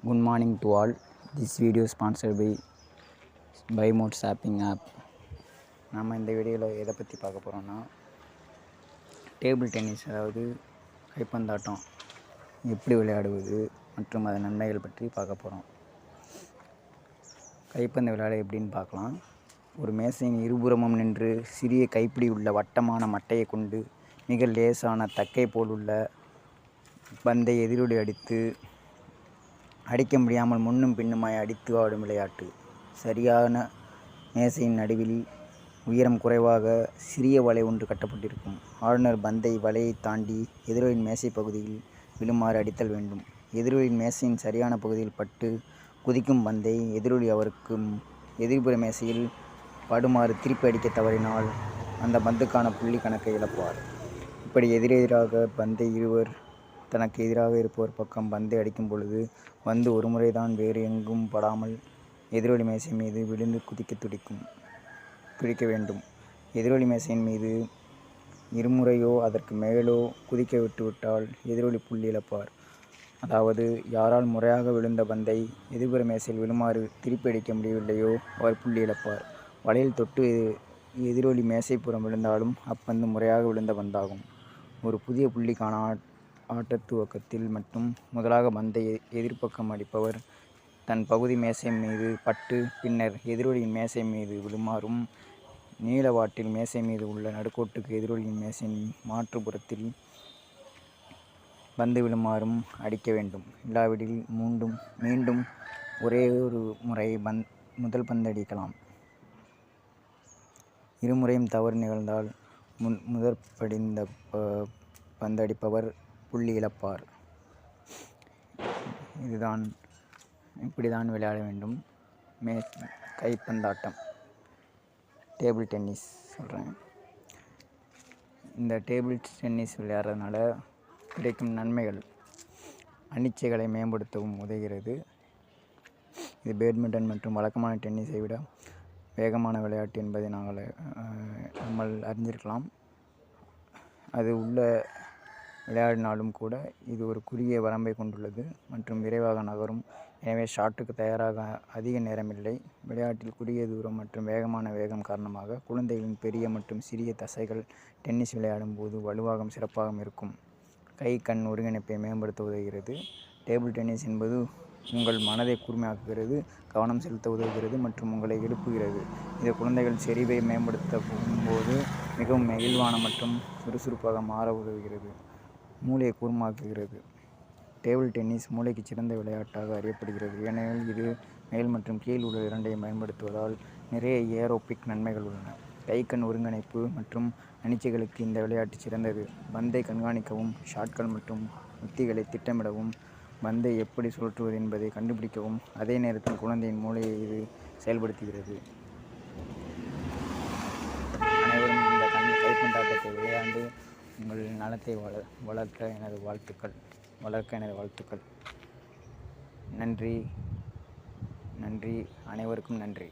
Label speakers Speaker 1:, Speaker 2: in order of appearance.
Speaker 1: Good morning to all. This video sponsored by BuyMode Shopping app. நம்ம இந்த வீடியோவில் எதை பற்றி பார்க்க போகிறோம்னா டேபிள் டென்னிஸ், அதாவது கைப்பந்தாட்டம் எப்படி விளையாடுவது மற்றும் அதன் நன்மைகள் பற்றி பார்க்க போகிறோம். கைப்பந்து விளையாட எப்படின்னு பார்க்கலாம். ஒரு மேசையின் இருபுறமும் நின்று சிறிய கைப்பிடி உள்ள வட்டமான மட்டையை கொண்டு மிக லேசான தக்கை போல் உள்ள பந்தை எதிரொலி அடிக்க முடியாமல் முன்னும் பின்னுமாய் அடித்து ஆடும் விளையாட்டு. சரியான மேசையின் நடுவில் உயரம் குறைவாக சிறிய வலை ஒன்று கட்டப்பட்டிருக்கும். ஆளுநர் பந்தை வலையை தாண்டி எதிரொலியின் மேசை பகுதியில் விழுமாறு அடித்தல் வேண்டும். எதிரொலியின் மேசையின் சரியான பகுதியில் பட்டு குதிக்கும் பந்தை எதிரொலி அவருக்கு எதிர்ப்புற மேசையில் படுமாறு திருப்பி அடிக்க தவறினால் அந்த பந்துக்கான புள்ளி கணக்கை இழப்பார். இப்படி எதிரெதிராக பந்தை இருவர் தனக்கு எதிராக இருப்பவர் பக்கம் பந்தை அடிக்கும் பொழுது பந்து ஒரு முறைதான் வேறு எங்கும் படாமல் எதிரொலி மேசை மீது விழுந்து துடிக்க வேண்டும். எதிரொலி மேசையின் மீது இருமுறையோ அதற்கு மேலோ குதிக்க விட்டுவிட்டால் எதிரொலி புள்ளி இழப்பார். அதாவது யாரால் முறையாக விழுந்த பந்தை எதிர்ப்புற மேசையில் விழுமாறு திருப்பி அடிக்க முடியவில்லையோ அவர் புள்ளி இழப்பார். வலையில் தொட்டு எதிரொலி மேசைப்புறம் விழுந்தாலும் அப்பந்து முறையாக விழுந்த பந்தாகும். ஒரு புதிய புள்ளிக்கான ஆட்டத்துவக்கத்தில் மட்டும் முதலாக பந்தை எதிர்ப்பக்கம் அடிப்பவர் தன் பகுதி மேசை மீது பட்டு பின்னர் எதிரொலியின் மேசை மீது விழுமாறும், நீளவாட்டில் மேசை மீது உள்ள நடுக்கோட்டுக்கு எதிரொலியின் மேசையின் மாற்றுப்புறத்தில் பந்து விழுமாறும் அடிக்க வேண்டும். இல்லாவிடில் மீண்டும் ஒரே ஒரு முறை முதல் பந்து அடிக்கலாம். இருமுறையும் தவறு நிகழ்ந்தால் முதற்படிந்த பந்தடிப்பவர் புள்ளி இழப்பார். இப்படிதான் விளையாட வேண்டும். கைப்பந்தாட்டம், டேபிள் டென்னிஸ் சொல்கிறேன். இந்த டேபிள் டென்னிஸ் விளையாடுறதுனால கிடைக்கும் நன்மைகள்: அனிச்சைகளை மேம்படுத்தவும் உதவுகிறது. இது பேட்மிண்டன் மற்றும் வழக்கமான டென்னிஸை விட வேகமான விளையாட்டு என்பதை நம்ம அறிஞ்சிருக்கலாம். அது உள்ள விளையாடினாலும் கூட இது ஒரு குறுகிய வரம்பை கொண்டுள்ளது மற்றும் விரைவாக நகரும். எனவே ஷாட்டுக்கு தயாராக அதிக நேரமில்லை. விளையாட்டில் குறுகிய தூரம் மற்றும் வேகமான வேகம் காரணமாக குழந்தைகளின் பெரிய மற்றும் சிறிய தசைகள் டென்னிஸ் விளையாடும் போது வலுவாகவும் சிறப்பாகவும் இருக்கும். கை கண் ஒருங்கிணைப்பை மேம்படுத்த உதவுகிறது. டேபிள் டென்னிஸ் என்பது உங்கள் மனதை கூர்மையாக்குகிறது, கவனம் செலுத்த உதவுகிறது மற்றும் உங்களை எழுப்புகிறது. இது குழந்தைகள் செறிவை மேம்படுத்த போகும்போது மிகவும் நெகிழ்வான மற்றும் சுறுசுறுப்பாக மாற உதவுகிறது. மூளையை கூர்மாக்குகிறது. டேபிள் டென்னிஸ் மூளைக்கு சிறந்த விளையாட்டாக அறியப்படுகிறது. ஏனெனில் இது மேல் மற்றும் கீழ் உடல் இரண்டையும் பயன்படுத்துவதால் நிறைய ஏரோபிக் நன்மைகள் உள்ளன. கை கண் ஒருங்கிணைப்பு மற்றும் அனிச்சைகளுக்கு இந்த விளையாட்டு சிறந்தது. பந்தை கண்காணிக்கவும், ஷாட்கள் மற்றும் உத்திகளை திட்டமிடவும், பந்தை எப்படி சுழற்றுவது என்பதை கண்டுபிடிக்கவும், அதே நேரத்தில் குழந்தையின் மூளையை இது செயல்படுத்துகிறது. அனைவரும் இந்த கைப்பந்தாட்டத்தை விளையாண்டு உங்கள் நலத்தை வளர்க்க எனது வாழ்த்துக்கள். நன்றி. அனைவருக்கும் நன்றி.